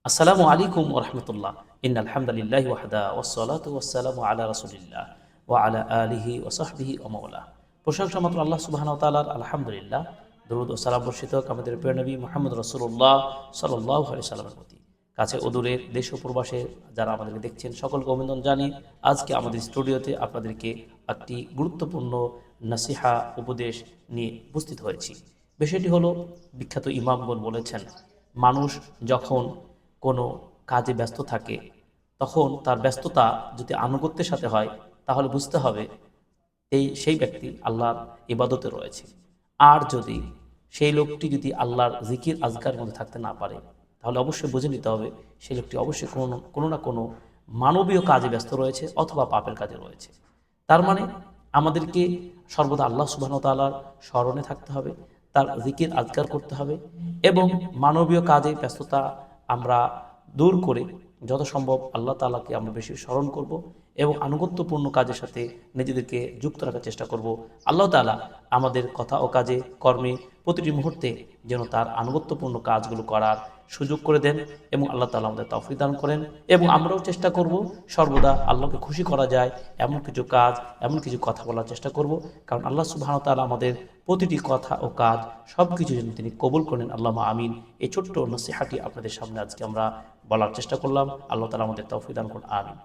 আসসালামু আলাইকুম ওয়া রাহমাতুল্লাহ। ইন্নাল হামদালিল্লাহি ওয়াহদা ওয়াসসালাতু ওয়াসসালামু আলা রাসূলিল্লাহ ওয়া আলা আলিহি ওয়া সাহবিহি ওয়া মাওয়ালা। প্রশংসা মাত্র আল্লাহ সুবহানাহু ওয়া তাআলার, আলহামদুলিল্লাহ। দরুদ ও সালাম বর্ষিত হোক আমাদের প্রিয় নবী মুহাম্মদ রাসূলুল্লাহ সাল্লাল্লাহু আলাইহি সাল্লামের প্রতি। কাছে ও দূরের দেশ ও প্রবাসে যারা আমাদেরকে দেখছেন সকলকে অভিনন্দন জানিয়ে আজকে আমাদের স্টুডিওতে আপনাদেরকে একটি গুরুত্বপূর্ণ নসিহা উপদেশ নিয়ে উপস্থিত হয়েছি। বিষয়টি হলো, বিখ্যাত ইমামগণ বলেছেন, মানুষ যখন কোনো কাজে ব্যস্ত থাকে তখন তার ব্যস্ততা যদি আনুগত্যের সাথে হয় তাহলে বুঝতে হবে সেই ব্যক্তি আল্লাহর ইবাদতে রয়েছে। আর যদি সেই লোকটি যদি আল্লাহর জিকির আজকারের মধ্যে থাকতে না পারে তাহলে অবশ্যই বুঝে নিতে হবে সেই লোকটি অবশ্যই কোনো না কোনো মানবীয় কাজে ব্যস্ত রয়েছে অথবা পাপের কাজে রয়েছে। তার মানে আমাদেরকে সর্বদা আল্লাহ সুবহানাহু ওয়া তাআলার স্মরণে থাকতে হবে, তার জিকির আজকার করতে হবে এবং মানবীয় কাজে ব্যস্ততা আমরা দূর করে যত সম্ভব আল্লাহ তাআলাকে আমরা বেশি স্মরণ করব এবং আনুগত্যপূর্ণ কাজের সাথে নিজেদেরকে যুক্ত রাখার চেষ্টা করব। আল্লাহ তাআলা আমাদের কথা ও কাজে কর্মে প্রতিটি মুহূর্তে যেন তার আনুগত্যপূর্ণ কাজগুলো করার সুযোগ করে দেন এবং আল্লাহ তাআলা আমাদের তৌফিক দান করেন এবং আমরাও চেষ্টা করব সর্বদা আল্লাহকে খুশি করা যায় এমন কিছু কাজ, এমন কিছু কথা বলার চেষ্টা করব। কারণ আল্লাহ সুবহানাহু ওয়া তাআলা আমাদের প্রতিটি কথা ও কাজ সব কিছু যেন তিনি কবুল করেন, আল্লাহুম্মা আমিন। এই ছোট্ট নসিহাটি আপনাদের সামনে আজকে আমরা বলার চেষ্টা করলাম। আল্লাহ তাআলা আমাদের তৌফিক দান করুন, আমিন।